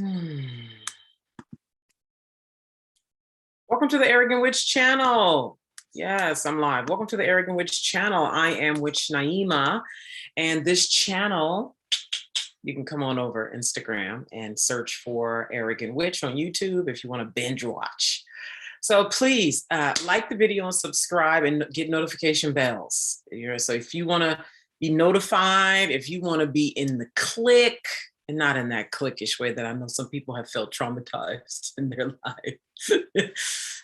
Welcome to the Arrogant Witch channel. Yes, I'm live. Welcome to the Arrogant Witch channel. I am Witch Naima, and this channel, you can come on over Instagram and search for Arrogant Witch on YouTube if you want to binge watch. So please like the video and subscribe and get notification bells. So if you want to be notified, if you want to be in the clique, and not in that cliquish way that I know some people have felt traumatized in their life.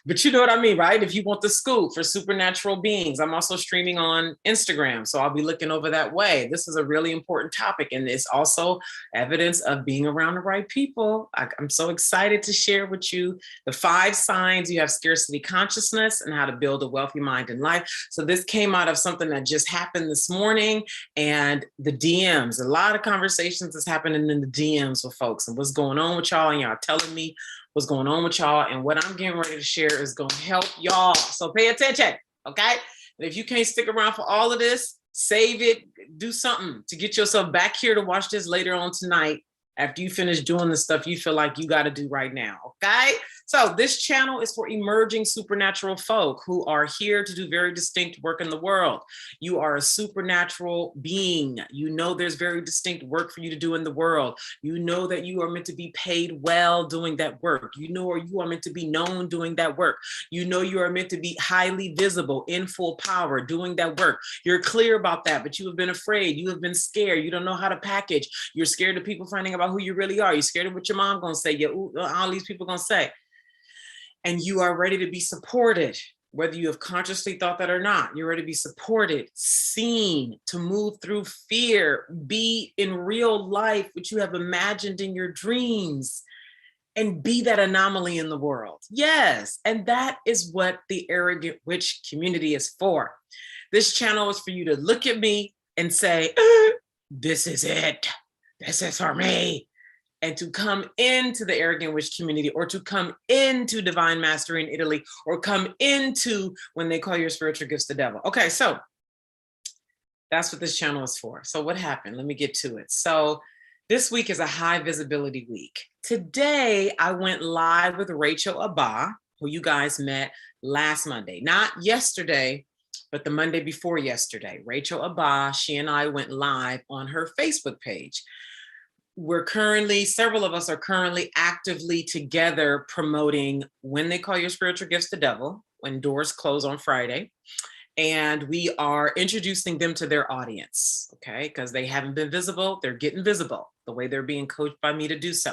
But you know what I mean, right? If you want the scoop for supernatural beings, I'm also streaming on Instagram, so I'll be looking over that way. This is a really important topic, and it's also evidence of being around the right people. I'm so excited to share with you the 5 signs you have scarcity consciousness and how to build a wealthy mind in life. So this came out of something that just happened this morning, and the DMs, a lot of conversations that's happening in the DMs with folks and what's going on with y'all, and y'all telling me what's going on with y'all, and what I'm getting ready to share is going to help y'all. So pay attention, okay? And if you can't stick around for all of this, save it, do something to get yourself back here to watch this later on tonight after you finish doing the stuff you feel like you got to do right now, okay? So this channel is for emerging supernatural folk who are here to do very distinct work in the world. You are a supernatural being. You know there's very distinct work for you to do in the world. You know that you are meant to be paid well doing that work. You know you are meant to be known doing that work. You know you are meant to be highly visible, in full power, doing that work. You're clear about that, but you have been afraid. You have been scared. You don't know how to package. You're scared of people finding out who you really are. You're scared of what your mom gonna say. All these people gonna say. And you are ready to be supported, whether you have consciously thought that or not. You're ready to be supported, seen, to move through fear, be in real life what you have imagined in your dreams, and be that anomaly in the world. Yes, and that is what the Arrogant Witch community is for. This channel is for you to look at me and say, this is it. This is for me. And to come into the Arrogant Witch community, or to come into Divine Mastery in Italy, or come into when they call your spiritual gifts the devil. Okay, so that's what this channel is for. So what happened? Let me get to it. So this week is a high visibility week. Today, I went live with Rachel Abba, who you guys met last Monday. Not yesterday, but the Monday before yesterday. Rachel Abba, she and I went live on her Facebook page. Several of us are currently actively together promoting When They Call Your Spiritual Gifts the Devil, when doors close on Friday. And we are introducing them to their audience, okay? Because they haven't been visible, they're getting visible the way they're being coached by me to do so.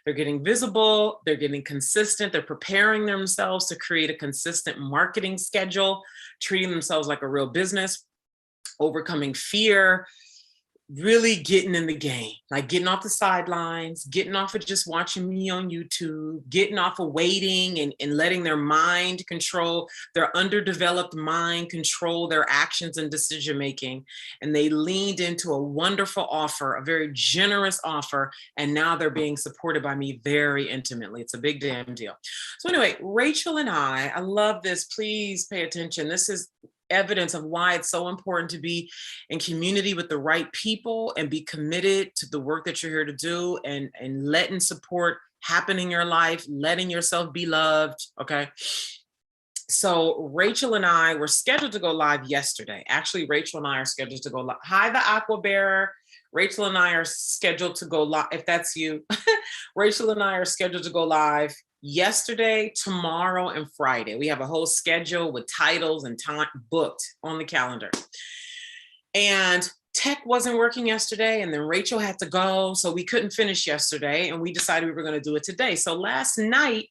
They're getting visible, they're getting consistent, they're preparing themselves to create a consistent marketing schedule, treating themselves like a real business, overcoming fear, really getting in the game, like getting off the sidelines, getting off of just watching me on YouTube, getting off of waiting and letting their mind control, their underdeveloped mind control their actions and decision-making. And they leaned into a wonderful offer, a very generous offer. And now they're being supported by me very intimately. It's a big damn deal. So anyway, Rachel and I love this. Please pay attention. This is evidence of why it's so important to be in community with the right people and be committed to the work that you're here to do, and letting support happen in your life, letting yourself be loved, okay? So Rachel and I were scheduled to go live yesterday. Actually, Rachel and I are scheduled to go live. Hi, the Aqua Bearer. Rachel and I are scheduled to go live, if that's you. Rachel and I are scheduled to go live yesterday, tomorrow, and Friday. We have a whole schedule with titles and time booked on the calendar. And tech wasn't working yesterday, and then Rachel had to go, so we couldn't finish yesterday, and we decided we were going to do it today. So last night,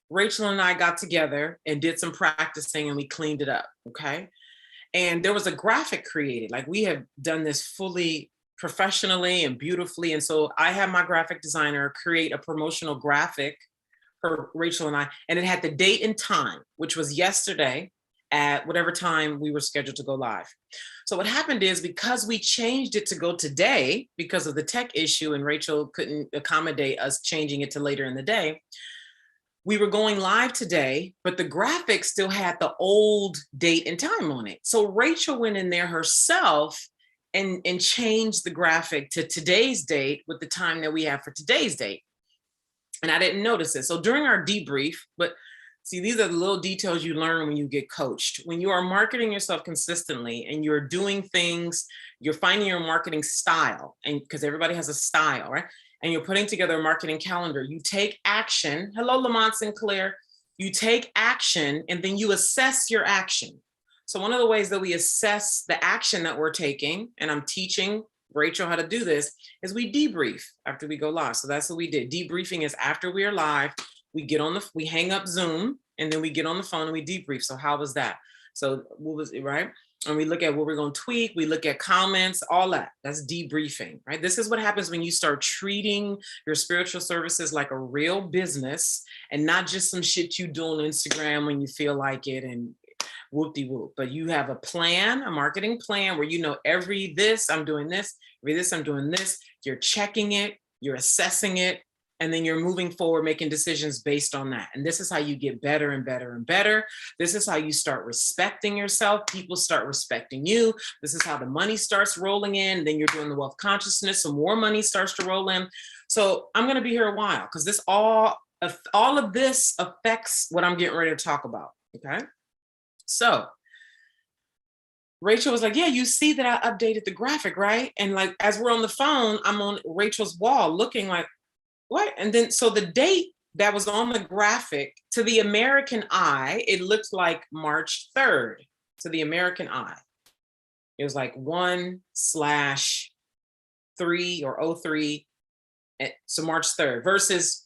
Rachel and I got together and did some practicing, and we cleaned it up, okay? And there was a graphic created. Like, we have done this fully professionally and beautifully, and so I had my graphic designer create a promotional graphic for Rachel and I, and it had the date and time, which was yesterday at whatever time we were scheduled to go live. So what happened is, because we changed it to go today because of the tech issue and Rachel couldn't accommodate us changing it to later in the day, we were going live today, but the graphic still had the old date and time on it. So Rachel went in there herself and changed the graphic to today's date with the time that we have for today's date. And I didn't notice it. So during our debrief, but see, these are the little details you learn when you get coached. When you are marketing yourself consistently and you're doing things, you're finding your marketing style, and because everybody has a style, right? And you're putting together a marketing calendar, you take action. Hello, Lamont Sinclair. You take action and then you assess your action. So one of the ways that we assess the action that we're taking, and I'm teaching Rachel how to do this, is we debrief after we go live. So that's what we did. Debriefing is after we are live, we hang up Zoom, and then we get on the phone and we debrief. So how was that? So what was it, right? And we look at what we're going to tweak. We look at comments, all that. That's debriefing, right? This is what happens when you start treating your spiritual services like a real business and not just some shit you do on Instagram when you feel like it and whoop-de-whoop. But you have a plan, a marketing plan where you know every this, I'm doing this, every this, I'm doing this. You're checking it, you're assessing it, and then you're moving forward, making decisions based on that. And this is how you get better and better and better. This is how you start respecting yourself. People start respecting you. This is how the money starts rolling in. Then you're doing the wealth consciousness, so more money starts to roll in. So I'm going to be here a while because this all of this affects what I'm getting ready to talk about. Okay. So Rachel was like, yeah, you see that I updated the graphic, right? And like, as we're on the phone, I'm on Rachel's wall looking like, what? And then, so the date that was on the graphic, to the American eye, it looked like March 3rd. To the American eye, it was like 1/3 or 03. So March 3rd versus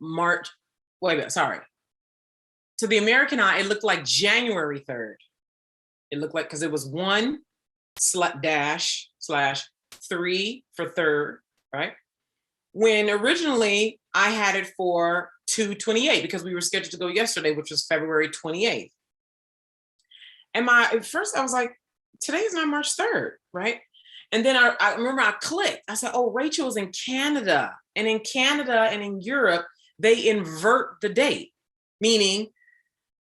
March, wait a minute, sorry. To the American eye, it looked like January 3rd. It looked like, because it was 1/3 for third, right? When originally I had it for 2/28 because we were scheduled to go yesterday, which was February 28th. And at first I was like, today is not March 3rd, right? And then I remember I clicked. I said, oh, Rachel's in Canada. And in Canada and in Europe, they invert the date, meaning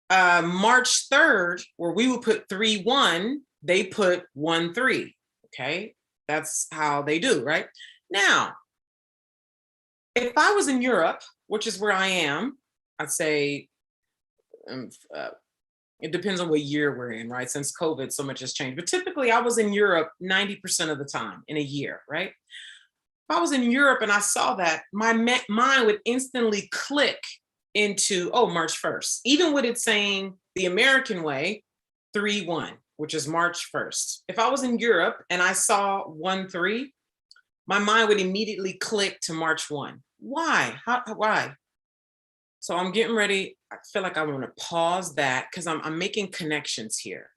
March 3rd, where we would put 3/1, they put 1/3. Okay, that's how they do, right? Now, if I was in Europe, which is where I am, I'd say it depends on what year we're in, right? Since COVID, so much has changed. But typically, I was in Europe 90% of the time in a year, right? If I was in Europe and I saw that, my mind would instantly click into, oh, March 1st, even with it saying the American way, 3/1, which is March 1st. If I was in Europe and I saw 1/3, my mind would immediately click to March 1. Why? Why? So I'm getting ready. I feel like I want to pause that because I'm making connections here.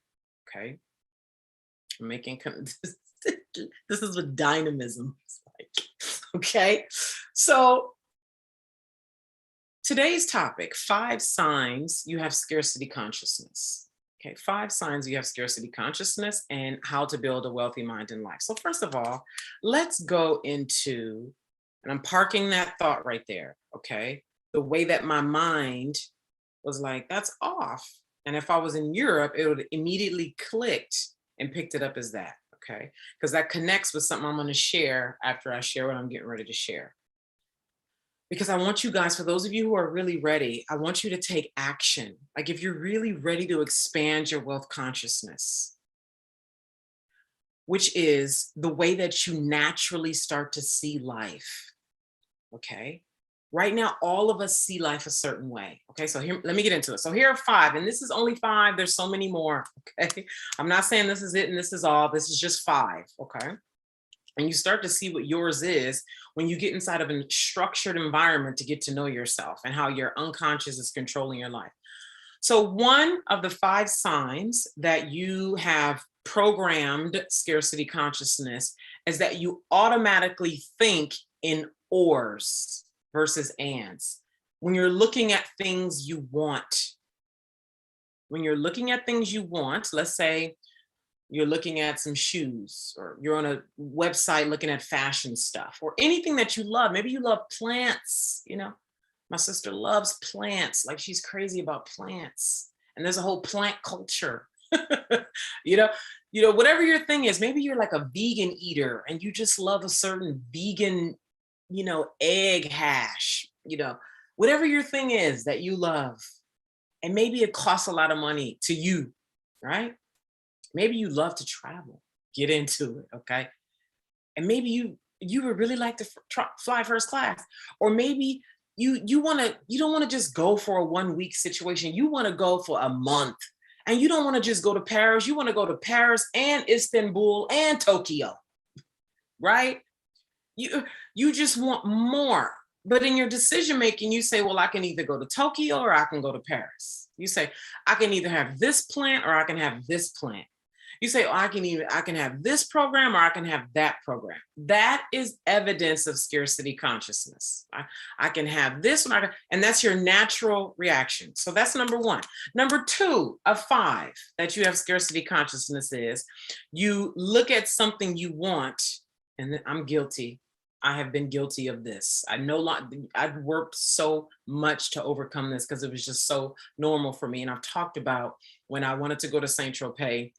Okay. I'm making, this is what dynamism is like. Okay. So today's topic, 5 signs you have scarcity consciousness. Okay, 5 signs you have scarcity consciousness and how to build a wealthy mind in life. So first of all, let's go into, and I'm parking that thought right there, okay? The way that my mind was like, that's off. And if I was in Europe, it would immediately clicked and picked it up as that, okay? Because that connects with something I'm gonna share after I share what I'm getting ready to share. Because I want you guys, for those of you who are really ready, I want you to take action. Like if you're really ready to expand your wealth consciousness, which is the way that you naturally start to see life, okay? Right now, all of us see life a certain way, okay? So here, let me get into it. So here are 5, and this is only 5. There's so many more, okay? I'm not saying this is it and this is all. This is just 5, okay? And you start to see what yours is when you get inside of a structured environment to get to know yourself and how your unconscious is controlling your life. So one of the 5 signs that you have programmed scarcity consciousness is that you automatically think in ors versus ands. When you're looking at things you want, let's say you're looking at some shoes, or you're on a website looking at fashion stuff, or anything that you love. Maybe you love plants, you know. My sister loves plants, like she's crazy about plants. And there's a whole plant culture. you know, whatever your thing is, maybe you're like a vegan eater and you just love a certain vegan egg hash, whatever your thing is that you love. And maybe it costs a lot of money to you, right? Maybe you love to travel, get into it, okay? And maybe you would really like to fly first class, or maybe you don't want to just go for a 1 week situation. You want to go for a month, and you don't want to just go to Paris. You want to go to Paris and Istanbul and Tokyo, right? You just want more. But in your decision making, you say, well, I can either go to Tokyo or I can go to Paris. You say, I can either have this plant or I can have this plant. You say, oh, I can have this program or I can have that program. That is evidence of scarcity consciousness. I can have this one, and that's your natural reaction. So that's number one. Number two of 5 that you have scarcity consciousness is you look at something you want, and I'm guilty. I have been guilty of this. I've worked so much to overcome this because it was just so normal for me. And I've talked about when I wanted to go to Saint Tropez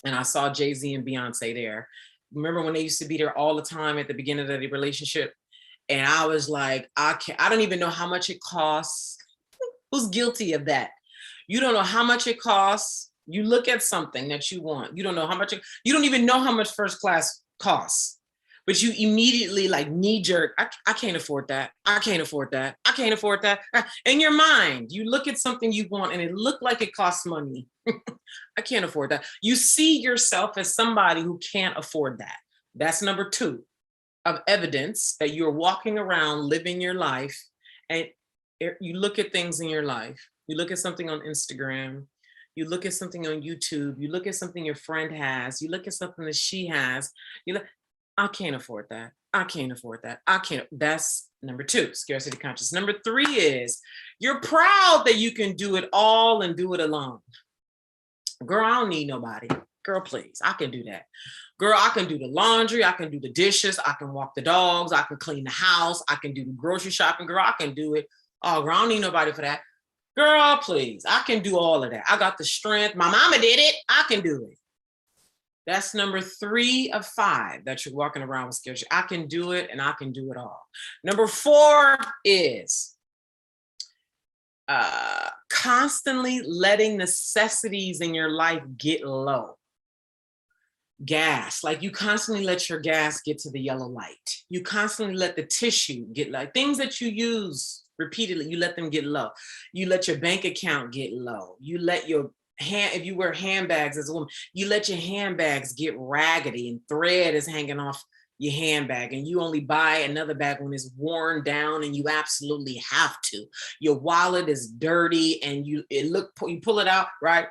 and I saw Jay-Z and Beyonce there. Remember when they used to be there all the time at the beginning of the relationship? And I was like, I don't even know how much it costs. Who's guilty of that? You don't know how much it costs. You look at something that you want. You don't know how much, you don't even know how much first class costs. But you immediately like knee jerk, I can't afford that. I can't afford that. I can't afford that. In your mind, you look at something you want and it looked like it costs money. I can't afford that. You see yourself as somebody who can't afford that. That's number 2 of evidence that you're walking around living your life, and you look at things in your life. You look at something on Instagram. You look at something on YouTube. You look at something your friend has. You look at something that she has. I can't afford that. I can't afford that. I can't. That's number 2, scarcity conscious. Number 3 is you're proud that you can do it all and do it alone. Girl, I don't need nobody. Girl, please, I can do that. Girl, I can do the laundry. I can do the dishes. I can walk the dogs. I can clean the house. I can do the grocery shopping. Girl, I can do it. Oh, girl, I don't need nobody for that. Girl, please, I can do all of that. I got the strength. My mama did it. I can do it. That's number 3 of 5 that you're walking around with scarcity. I can do it and I can do it all. Number 4 is constantly letting necessities in your life get low. Gas, like you constantly let your gas get to the yellow light. You constantly let the tissue get like things that you use repeatedly, you let them get low. You let your bank account get low. You let your if you wear handbags as a woman, you let your handbags get raggedy and thread is hanging off your handbag, and you only buy another bag when it's worn down and you absolutely have to. Your wallet is dirty and you pull it out, right?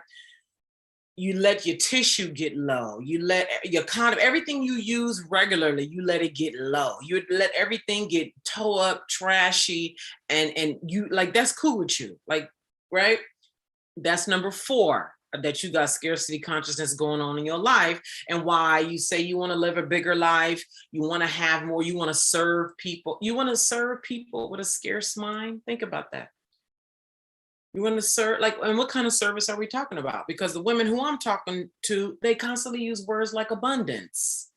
You let your tissue get low. You let your condom, everything you use regularly, you let it get low. You let everything get toe up, trashy, and you like that's cool with you, like, right? That's number 4, that you got scarcity consciousness going on in your life, and why you say you want to live a bigger life, you want to have more, you want to serve people. You want to serve people with a scarce mind. Think about that. You want to serve, like, and what kind of service are we talking about? Because the women who I'm talking to, they constantly use words like abundance.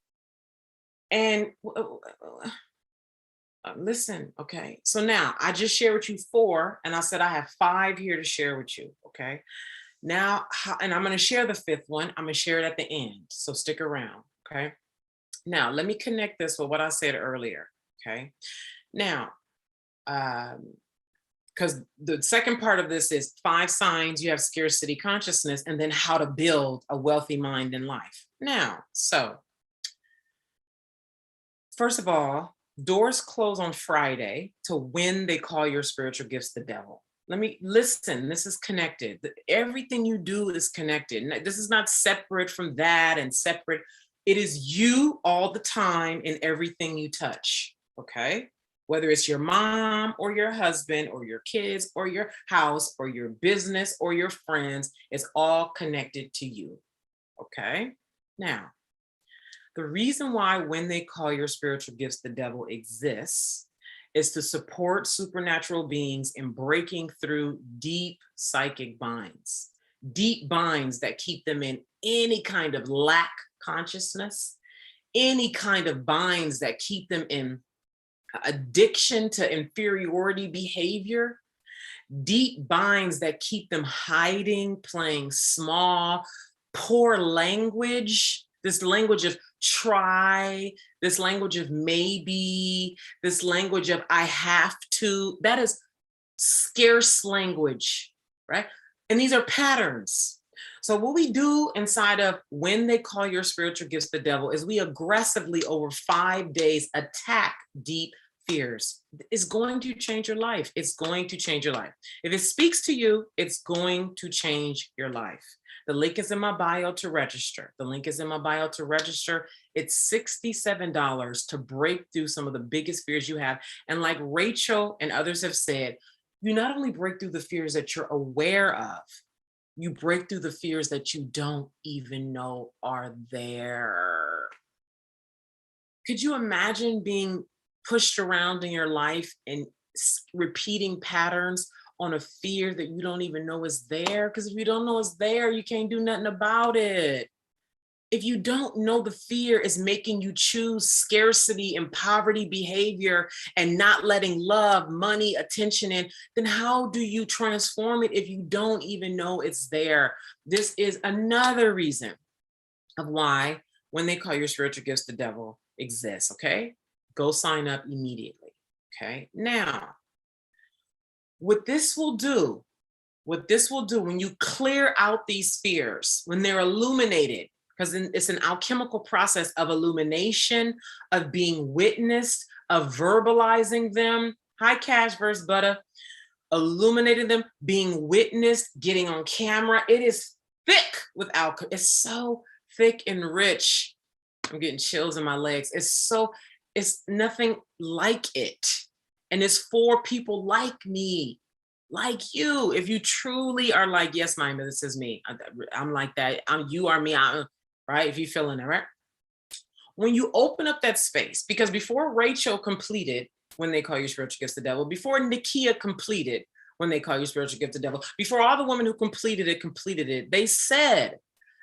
And listen, okay. So now I just shared with you 4, and I said I have 5 here to share with you, okay? Now, and I'm going to share the 5th one. I'm going to share it at the end. So stick around, okay? Now, let me connect this with what I said earlier, okay? Now, because the second part of this is 5 signs you have scarcity consciousness, and then how to build a wealthy mind in life. Now, so first of all, doors close on Friday to when they call your spiritual gifts the devil. Let me listen. This is connected. Everything you do is connected. This is not separate from that and separate. It is you all the time in everything you touch. Okay. Whether it's your mom or your husband or your kids or your house or your business or your friends, it's all connected to you. Okay. Now, the reason why when they call your spiritual gifts the devil exists is to support supernatural beings in breaking through deep psychic binds that keep them in any kind of lack consciousness, any kind of binds that keep them in addiction to inferiority behavior, deep binds that keep them hiding, playing small, poor language, this language of try, this language of maybe, this language of I have to. That is scarce language, right? And these are patterns. So what we do inside of when they call your spiritual gifts the devil is we aggressively over 5 days attack deep fears. It's going to change your life. It's going to change your life. If it speaks to you, it's going to change your life. The link is in my bio to register. The link is in my bio to register. It's $67 to break through some of the biggest fears you have. And like Rachel and others have said, you not only break through the fears that you're aware of, you break through the fears that you don't even know are there. Could you imagine being pushed around in your life and repeating patterns on a fear that you don't even know is there? Because if you don't know it's there, you can't do nothing about it. If you don't know the fear is making you choose scarcity and poverty behavior and not letting love, money, attention in, then how do you transform it if you don't even know it's there? This is another reason of why when they call your spiritual gifts the devil exists, okay? Go sign up immediately, okay? Now, what this will do when you clear out these fears, when they're illuminated, because it's an alchemical process of illumination, of being witnessed, of verbalizing them. Hi, Cash versus Butter. Illuminating them, being witnessed, getting on camera. It is thick with alchemy. It's so thick and rich. I'm getting chills in my legs. It's nothing like it. And it's for people like me, like you. If you truly are like, yes, Mima, this is me. I'm like that. You are me. Right? If you're feeling it, right? When you open up that space, because before Rachel completed when they call you spiritual gifts the devil, before Nikia completed when they call you spiritual gift the devil, before all the women who completed it, they said,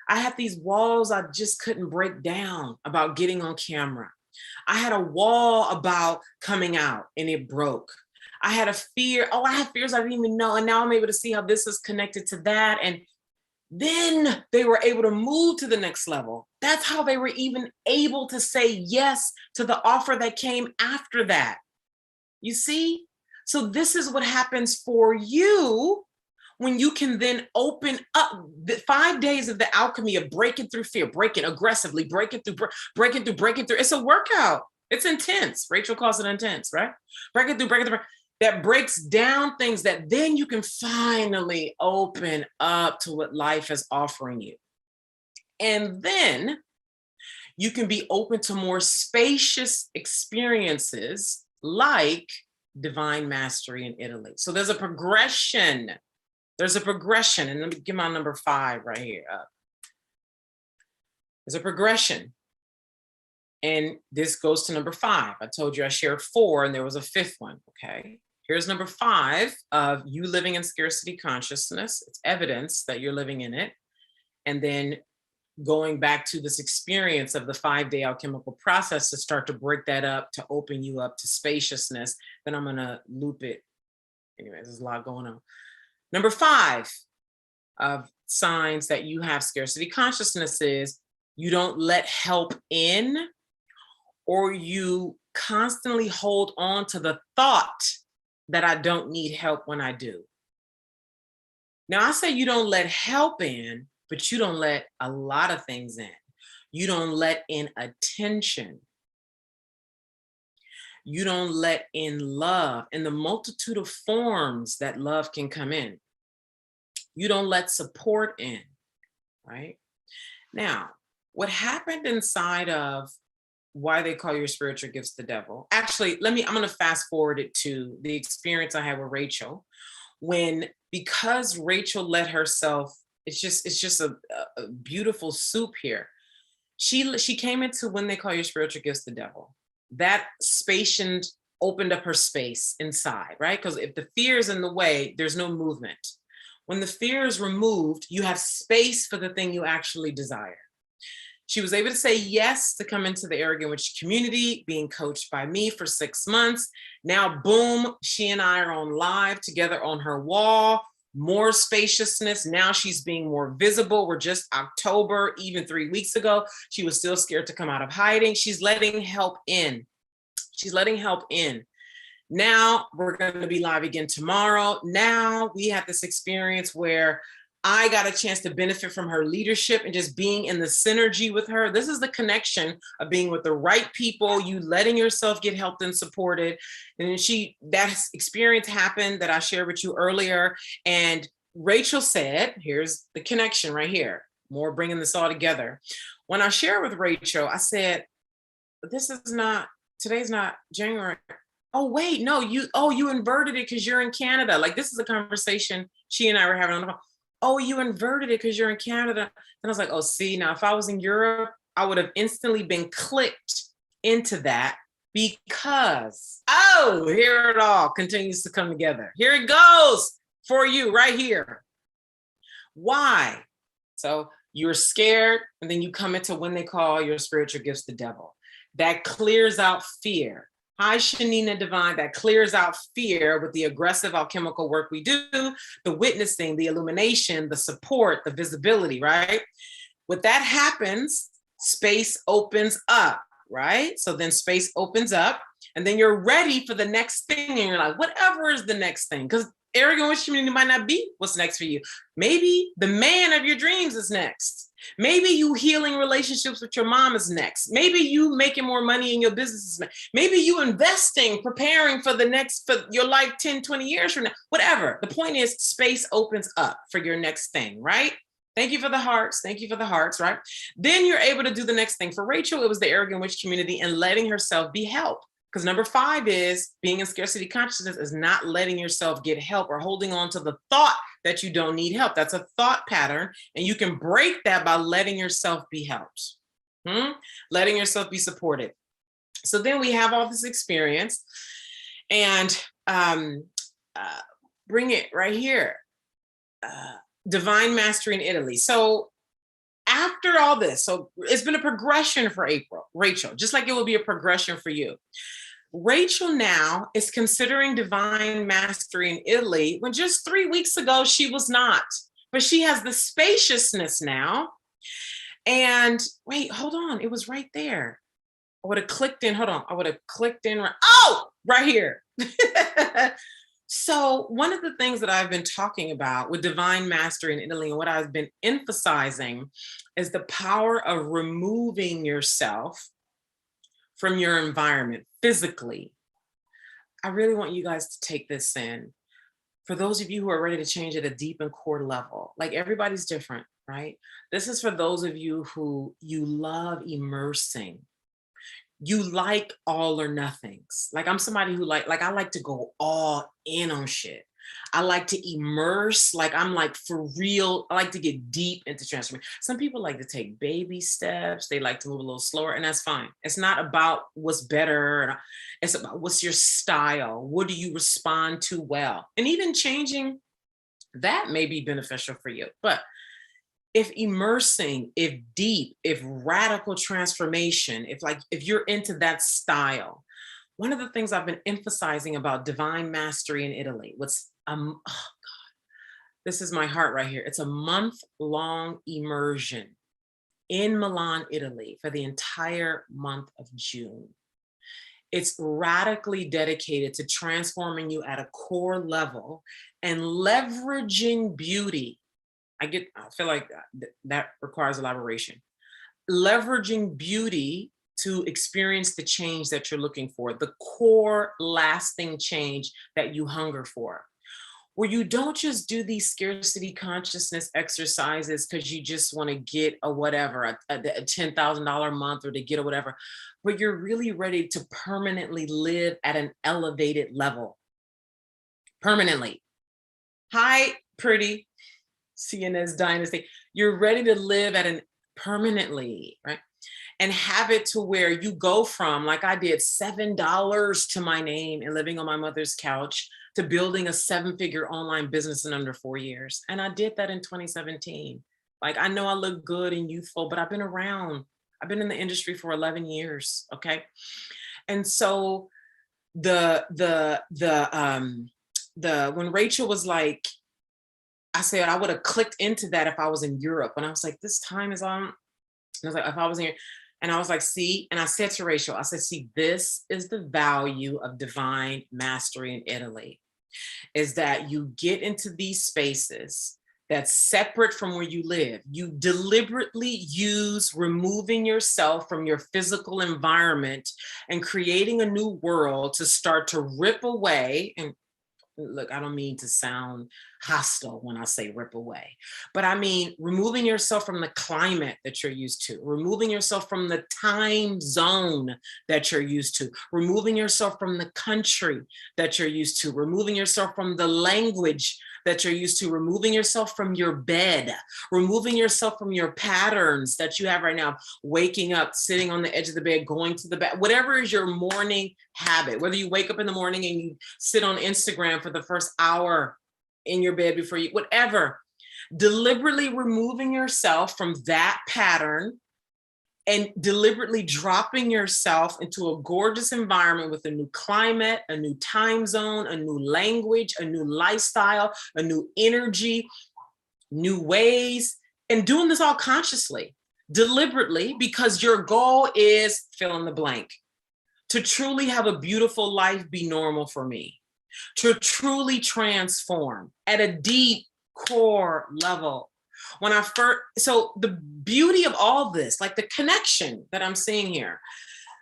I had these walls I just couldn't break down about getting on camera. I had a wall about coming out and it broke. I had a fear. Oh, I had fears I didn't even know. And now I'm able to see how this is connected to that. And then they were able to move to the next level. That's how they were even able to say yes to the offer that came after that. You see? So this is what happens for you when you can then open up the 5 days of the alchemy of breaking through fear, breaking aggressively, breaking through. It's a workout. It's intense. Rachel calls it intense, right? Breaking through. That breaks down things that then you can finally open up to what life is offering you. And then you can be open to more spacious experiences like divine mastery in Italy. So there's a progression. And let me give my number 5 right here up. There's a progression. And this goes to number 5. I told you I shared 4 and there was a 5th one, okay? Here's number 5 of you living in scarcity consciousness. It's evidence that you're living in it. And then going back to this experience of the 5-day alchemical process to start to break that up, to open you up to spaciousness. Then I'm gonna loop it. Anyway, there's a lot going on. Number 5 of signs that you have scarcity consciousness is you don't let help in, or you constantly hold on to the thought that I don't need help when I do. Now I say you don't let help in, but you don't let a lot of things in. You don't let in attention. You don't let in love in the multitude of forms that love can come in. You don't let support in, right? Now, what happened inside of why they call your spiritual gifts the devil. Actually, I'm going to fast forward it to the experience I had with Rachel because Rachel let herself, it's just a beautiful soup here. She came into when they call your spiritual gifts the devil. That spacious opened up her space inside, right? Because if the fear is in the way, there's no movement. When the fear is removed, you have space for the thing you actually desire. She was able to say yes to come into the Arrogant Witch community, being coached by me for 6 months. Now, boom, she and I are on live together on her wall. More spaciousness. Now she's being more visible. We're just October, even 3 weeks ago. She was still scared to come out of hiding. She's letting help in. She's letting help in. Now we're going to be live again tomorrow. Now we have this experience where I got a chance to benefit from her leadership and just being in the synergy with her. This is the connection of being with the right people, you letting yourself get helped and supported. And that experience happened that I shared with you earlier. And Rachel said, here's the connection right here, more bringing this all together. When I shared with Rachel, I said, today's not January. Oh, wait, no, you inverted it because you're in Canada. Like, this is a conversation she and I were having on the phone. Oh, you inverted it because you're in Canada. And I was like, oh, see, now if I was in Europe, I would have instantly been clicked into that because, oh, here it all continues to come together. Here it goes for you right here. Why? So you're scared, and then you come into when they call your spiritual gifts the devil. That clears out fear. Hi, Shanina Divine, that clears out fear with the aggressive alchemical work we do, the witnessing, the illumination, the support, the visibility, right? When that happens, space opens up, right? So then space opens up, and then you're ready for the next thing, and you're like, whatever is the next thing? Because Arrogant Witch community might not be what's next for you. Maybe the man of your dreams is next. Maybe you healing relationships with your mom is next. Maybe you making more money in your business is next. Maybe you investing, preparing for your life 10, 20 years from now, whatever. The point is space opens up for your next thing, right? Thank you for the hearts. Thank you for the hearts, right? Then you're able to do the next thing. For Rachel, it was the Arrogant Witch community and letting herself be helped. Because number 5 is being in scarcity consciousness is not letting yourself get help or holding on to the thought that you don't need help. That's a thought pattern. And you can break that by letting yourself be helped, letting yourself be supported. So then we have all this experience and bring it right here. Divine Mastery in Italy. So after all this, so it's been a progression for Rachel, just like it will be a progression for you. Rachel now is considering divine mastery in Italy when just 3 weeks ago she was not, but she has the spaciousness now. And wait, hold on, it was right there. I would have clicked in, hold on, I would have clicked in, right here. So one of the things that I've been talking about with divine mastery in Italy and what I've been emphasizing is the power of removing yourself from your environment physically. I really want you guys to take this in. For those of you who are ready to change at a deep and core level, like everybody's different, right? This is for those of you who you love immersing. You like all or nothings. Like I'm somebody who I like to go all in on shit. I like to immerse, like I'm like for real. I like to get deep into transformation. Some people like to take baby steps. They like to move a little slower, and that's fine. It's not about what's better. It's about what's your style. What do you respond to well? And even changing that may be beneficial for you. But if immersing, if deep, if radical transformation, if you're into that style, one of the things I've been emphasizing about divine mastery in Italy, oh God, this is my heart right here. It's a month-long immersion in Milan, Italy for the entire month of June. It's radically dedicated to transforming you at a core level and leveraging beauty. I feel like that requires elaboration. Leveraging beauty to experience the change that you're looking for, the core lasting change that you hunger for. Where you don't just do these scarcity consciousness exercises because you just want to get a whatever, a $10,000 a month or to get a whatever, but you're really ready to permanently live at an elevated level. Permanently. Hi, pretty. CNS dynasty, you're ready to live at an permanently, right? And have it to where you go from, like I did, $7 to my name and living on my mother's couch to building a 7-figure online business in under 4 years. And I did that in 2017. Like, I know I look good and youthful, but I've been around I've been in the industry for 11 years. Okay. And so when Rachel was like, I said I would have clicked into that if I was in Europe. And I was like, this time is on. And I was like, if I was here, and I was like, see, and I said to Rachel, I said, see, this is the value of divine mastery in Italy, is that you get into these spaces that's separate from where you live. You deliberately use removing yourself from your physical environment and creating a new world to start to rip away. And look, I don't mean to sound hostile when I say rip away, but I mean removing yourself from the climate that you're used to, removing yourself from the time zone that you're used to, removing yourself from the country that you're used to, removing yourself from the language that you're used to, removing yourself from your bed, removing yourself from your patterns that you have right now, waking up, sitting on the edge of the bed, going to the bed, whatever is your morning habit, whether you wake up in the morning and you sit on Instagram for the first hour in your bed before you, whatever, deliberately removing yourself from that pattern and deliberately dropping yourself into a gorgeous environment with a new climate, a new time zone, a new language, a new lifestyle, a new energy, new ways, and doing this all consciously, deliberately, because your goal is fill in the blank. To truly have a beautiful life be normal for me, to truly transform at a deep core level. When I first, so the beauty of all this, like the connection that I'm seeing here,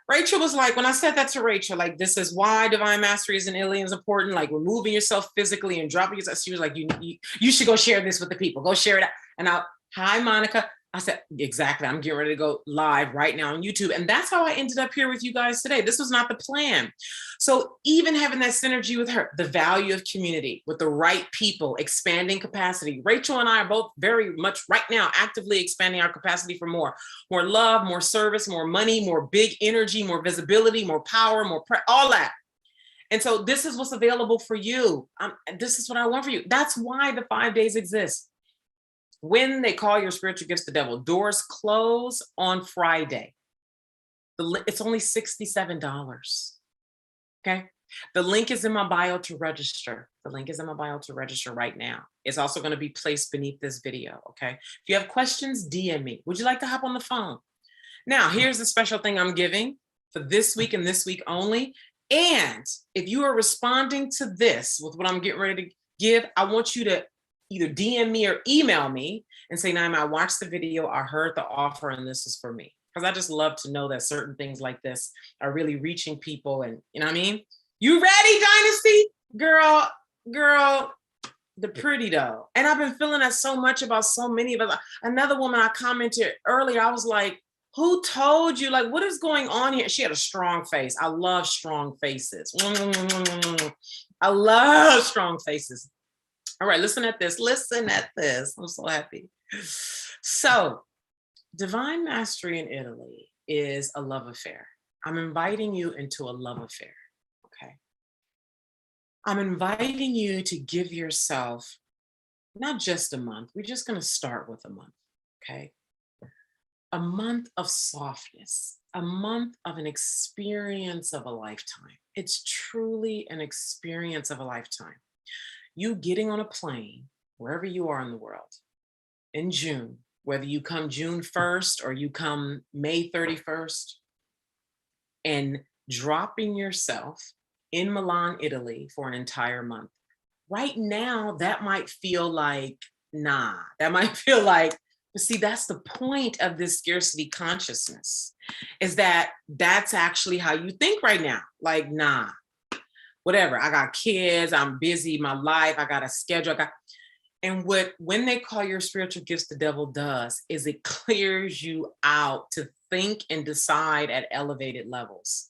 Rachel was like, when I said that to Rachel, like, this is why divine mastery is in Italy is important, like removing yourself physically and dropping yourself. She was like, you should go share this with the people, go share it. And hi, Monica. I said, exactly. I'm getting ready to go live right now on YouTube. And that's how I ended up here with you guys today. This was not the plan. So even having that synergy with her, the value of community with the right people, expanding capacity. Rachel and I are both very much right now actively expanding our capacity for more love, more service, more money, more big energy, more visibility, more power, all that. And so this is what's available for you. This is what I want for you. That's why the 5 days exist. When they call your spiritual gifts the devil, doors close on Friday. It's only $67. Okay. The link is in my bio to register. The link is in my bio to register right now. It's also going to be placed beneath this video. Okay. If you have questions, DM me. Would you like to hop on the phone? Now, here's the special thing I'm giving for this week and this week only. And if you are responding to this with what I'm getting ready to give, I want you to either DM me or email me and say, Naima, I watched the video, I heard the offer, and this is for me. Because I just love to know that certain things like this are really reaching people. And you know what I mean? You ready, Dynasty? Girl, the pretty though. And I've been feeling that so much about so many of us. Another woman I commented earlier, I was like, who told you? Like, what is going on here? She had a strong face. I love strong faces. I love strong faces. All right, listen at this. Listen at this. I'm so happy. So, divine mastery in Italy is a love affair. I'm inviting you into a love affair. Okay. I'm inviting you to give yourself not just a month. We're just going to start with a month. Okay. A month of softness, a month of an experience of a lifetime. It's truly an experience of a lifetime. You getting on a plane, wherever you are in the world, in June, whether you come June 1st or you come May 31st, and dropping yourself in Milan, Italy for an entire month. Right now, that might feel like, nah, that might feel like, but see, that's the point of this scarcity consciousness, is that that's actually how you think right now. Like, nah, whatever, I got kids, I'm busy, my life, I got a schedule, and when they call your spiritual gifts the devil does is it clears you out to think and decide at elevated levels.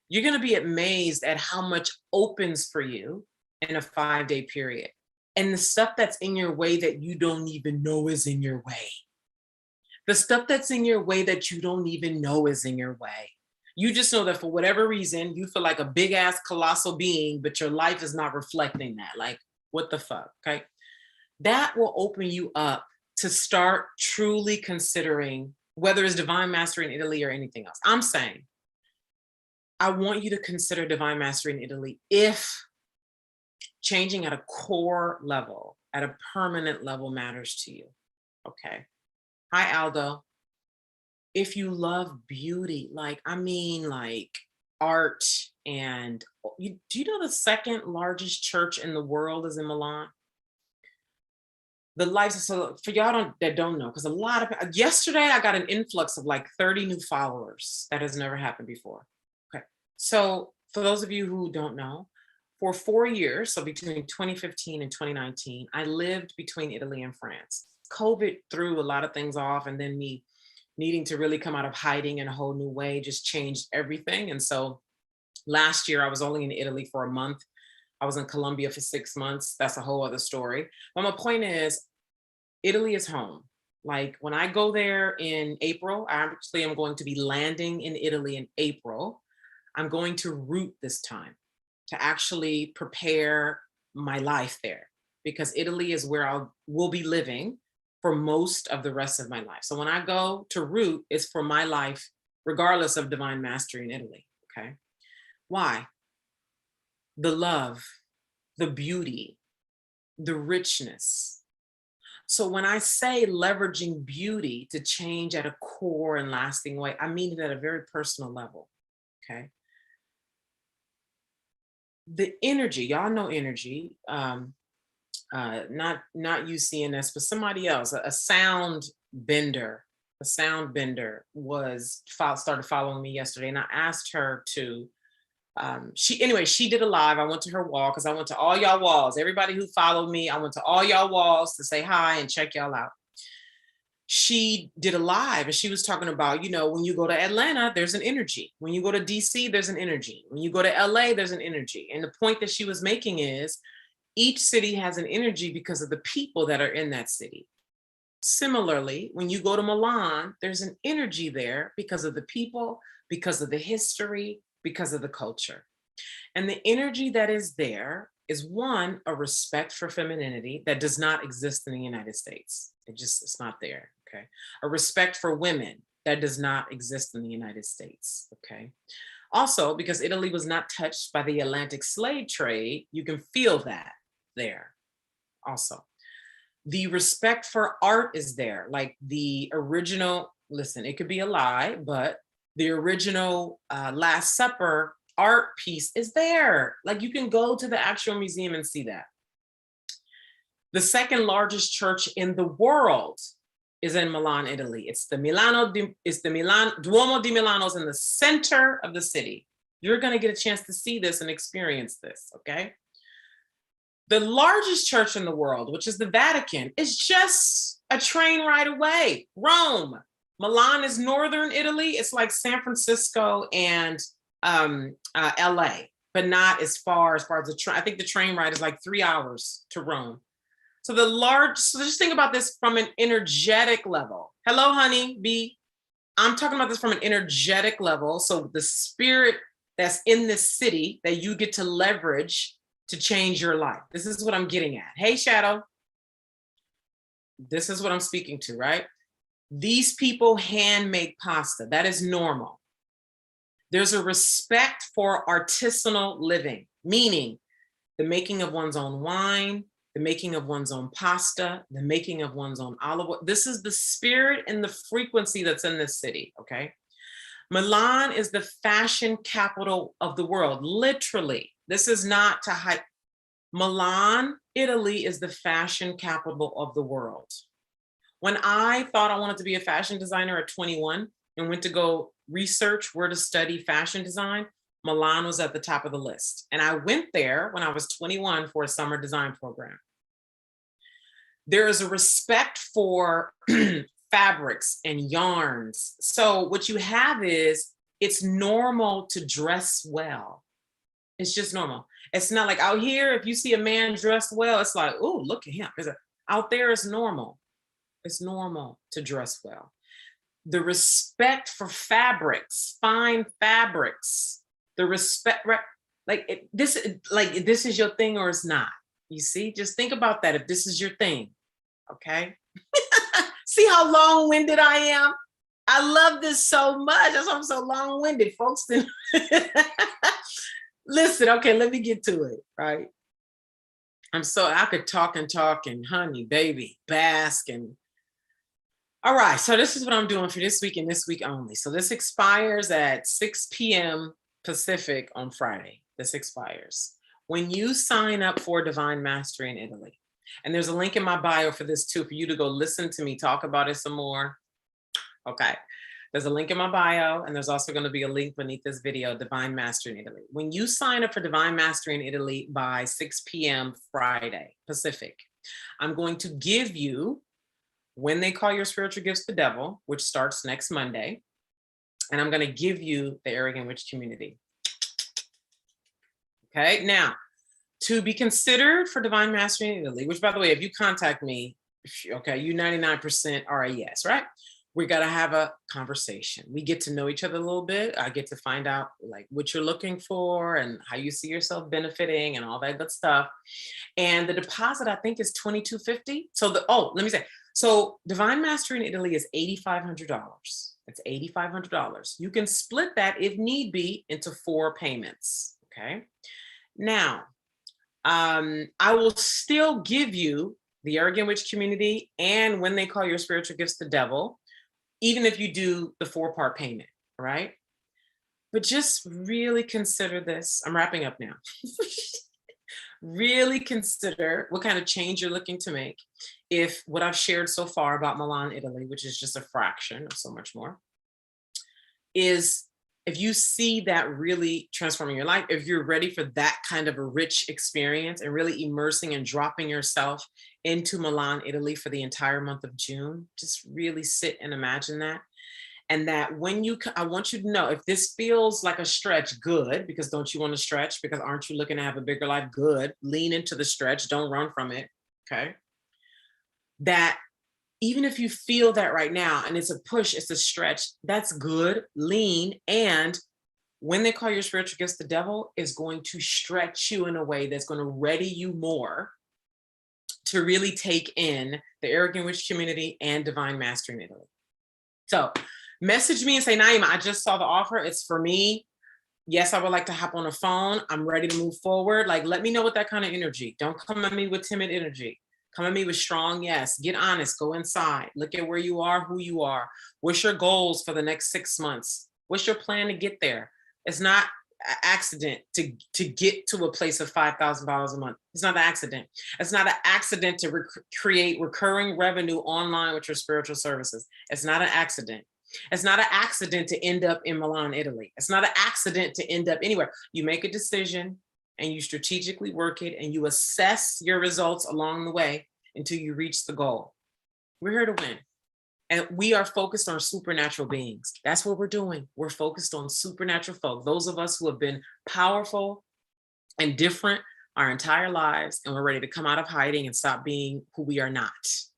You're going to be amazed at how much opens for you in a 5-day period. And the stuff that's in your way that you don't even know is in your way. The stuff that's in your way that you don't even know is in your way. You just know that for whatever reason, you feel like a big ass colossal being, but your life is not reflecting that. Like, what the fuck, okay? That will open you up to start truly considering whether it's divine mastery in Italy or anything else. I'm saying, I want you to consider divine mastery in Italy if changing at a core level, at a permanent level matters to you. Okay. Hi, Aldo. If you love beauty, like, I mean, like art, and do you know the second largest church in the world is in Milan? The lives, so for y'all that don't know, because a lot of, yesterday I got an influx of like 30 new followers. That has never happened before. Okay. So for those of you who don't know, for 4 years, so between 2015 and 2019, I lived between Italy and France. COVID threw a lot of things off, and then me needing to really come out of hiding in a whole new way just changed everything. And so last year I was only in Italy for a month. I was in Colombia for 6 months. That's a whole other story. But my point is, Italy is home. Like when I go there in April, I actually am going to be landing in Italy in April. I'm going to root this time to actually prepare my life there, because Italy is where I will be living for most of the rest of my life. So when I go to root, it's for my life, regardless of divine mastery in Italy. Okay. Why? The love, the beauty, the richness. So when I say leveraging beauty to change at a core and lasting way, I mean it at a very personal level. Okay. The energy, y'all know energy, not UCNS, but somebody else, a sound bender. A sound bender started following me yesterday, and I asked her to. She did a live. I went to her wall because I went to all y'all walls. Everybody who followed me, I went to all y'all walls to say hi and check y'all out. She did a live and she was talking about, when you go to Atlanta, there's an energy. When you go to DC, there's an energy. When you go to LA, there's an energy. And the point that she was making is each city has an energy because of the people that are in that city. Similarly, when you go to Milan, there's an energy there because of the people, because of the history, because of the culture. And the energy that is there is, one, a respect for femininity that does not exist in the United States. It's not there. Okay. A respect for women that does not exist in the United States. Okay. Also, because Italy was not touched by the Atlantic slave trade, you can feel that there also. The respect for art is there, like the original, listen, it could be a lie, but the original Last Supper art piece is there. Like you can go to the actual museum and see that. The second largest church in the world is in Milan, Italy. It's the Duomo di Milano's in the center of the city. You're going to get a chance to see this and experience this, okay? The largest church in the world, which is the Vatican, is just a train ride away. Rome. Milan is northern Italy. It's like San Francisco and LA, but not as far as the train. I think the train ride is like 3 hours to Rome. So so just think about this from an energetic level. Hello, honey, B. I'm talking about this from an energetic level. So the spirit that's in this city that you get to leverage to change your life. This is what I'm getting at. Hey, Shadow. This is what I'm speaking to, right? These people hand make pasta. That is normal. There's a respect for artisanal living, meaning the making of one's own wine, the making of one's own pasta, the making of one's own olive oil. This is the spirit and the frequency that's in this city, okay? Milan is the fashion capital of the world, literally. This is not to hype. Milan, Italy is the fashion capital of the world. When I thought I wanted to be a fashion designer at 21 and went to go research where to study fashion design, Milan was at the top of the list. And I went there when I was 21 for a summer design program. There is a respect for fabrics and yarns. So what you have is, it's normal to dress well. It's just normal. It's not like out here, if you see a man dressed well, it's like, oh, look at him. Out there, it's normal. It's normal to dress well. The respect for fabrics, fine fabrics, the respect, this is your thing or it's not. You see, just think about that. If this is your thing, okay? See how long-winded I am? I love this so much. That's why I'm so long-winded, folks. Listen, okay, let me get to it, right? I could talk and honey, baby, bask and all right. So this is what I'm doing for this week and this week only. So this expires at 6 p.m. Pacific on Friday. This expires. When you sign up for Divine Mastery in Italy, and there's a link in my bio for this too, for you to go listen to me talk about it some more. Okay. There's a link in my bio, and there's also going to be a link beneath this video, Divine Mastery in Italy. When you sign up for Divine Mastery in Italy by 6 p.m. Friday, Pacific, I'm going to give you When They Call Your Spiritual Gifts the Devil, which starts next Monday. And I'm going to give you the Arrogant Witch Community. Okay, now, to be considered for Divine Mastery in Italy, which by the way, if you contact me, okay, you 99% are a yes, right? We got to have a conversation. We get to know each other a little bit. I get to find out like what you're looking for and how you see yourself benefiting and all that good stuff. And the deposit, I think, is $2,250. So let me say, so Divine Mastery in Italy is $8,500. It's $8,500. You can split that if need be into 4 payments. Okay. Now, I will still give you the Arrogant Witch Community and When They Call Your Spiritual Gifts the Devil, even if you do the 4-part payment, right? But just really consider this. I'm wrapping up now. Really consider what kind of change you're looking to make if what I've shared so far about Milan, Italy, which is just a fraction of so much more, is if you see that really transforming your life, if you're ready for that kind of a rich experience and really immersing and dropping yourself into Milan, Italy for the entire month of June, just really sit and imagine that. And that I want you to know if this feels like a stretch, good, because don't you want to stretch? Because aren't you looking to have a bigger life? Good. Lean into the stretch. Don't run from it. Okay. That even if you feel that right now and it's a push, it's a stretch, that's good. Lean. And When They Call Your Spiritual Gifts the Devil is going to stretch you in a way that's going to ready you more to really take in the Arrogant Witch Community and Divine Mastery in Italy. So message me and say, Naima, I just saw the offer. It's for me. Yes, I would like to hop on the phone. I'm ready to move forward. Like, let me know what that kind of energy. Don't come at me with timid energy. Come at me with strong yes. Get honest. Go inside. Look at where you are, who you are. What's your goals for the next 6 months? What's your plan to get there? It's not an accident to get to a place of $5,000 a month. It's not an accident. It's not an accident to create recurring revenue online with your spiritual services. It's not an accident. It's not an accident to end up in Milan, Italy. It's not an accident to end up anywhere. You make a decision and you strategically work it and you assess your results along the way until you reach the goal. We're here to win. And we are focused on supernatural beings. That's what we're doing. We're focused on supernatural folk. Those of us who have been powerful and different our entire lives, and we're ready to come out of hiding and stop being who we are not,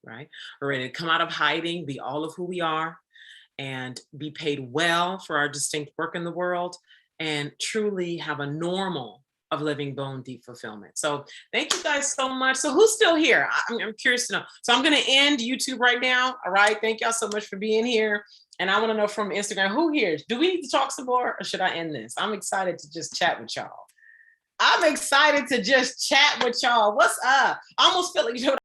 right? We're ready to come out of hiding, be all of who we are, and be paid well for our distinct work in the world, and truly have a normal of living bone deep fulfillment. So thank you guys so much. So who's still here? I'm curious to know. So I'm going to end YouTube right now. All right. Thank y'all so much for being here. And I want to know from Instagram, who here? Do we need to talk some more or should I end this? I'm excited to just chat with y'all. I'm excited to just chat with y'all. What's up? I almost feel like, you know,